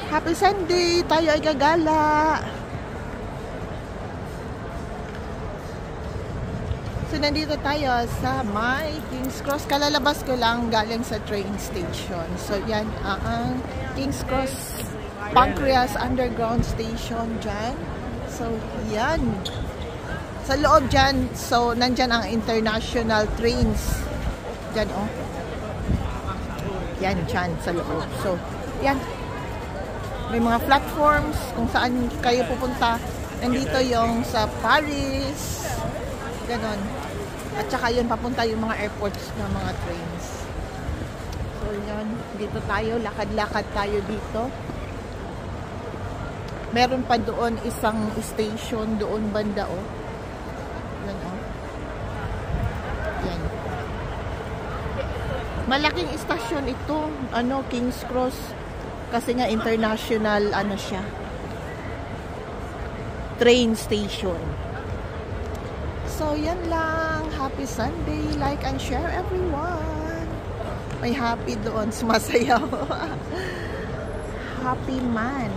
Happy Sunday! Tayo ay gagala. So, nandito tayo sa may King's Cross. Kalalabas ko lang galing sa train station. So, yan ang King's Cross Pancreas Underground Station dyan. So, yan. Sa loob dyan, so, nandyan ang international trains. Dyan, oh. Yan, dyan, sa loob. So, yan. May mga platforms kung saan kayo pupunta. Nandito yung sa Paris. Ganon. At saka yun, papunta yung mga airports ng mga trains. So, yan. Dito tayo. Lakad-lakad tayo dito. Meron pa doon isang station doon banda, oh. Yan, oh. Yan. Malaking istasyon ito. Ano, King's Cross. Kasi nga international, ano siya, train station. So, yan lang. Happy Sunday. Like and share, everyone. May happy doon. Sumasayaw. Happy man.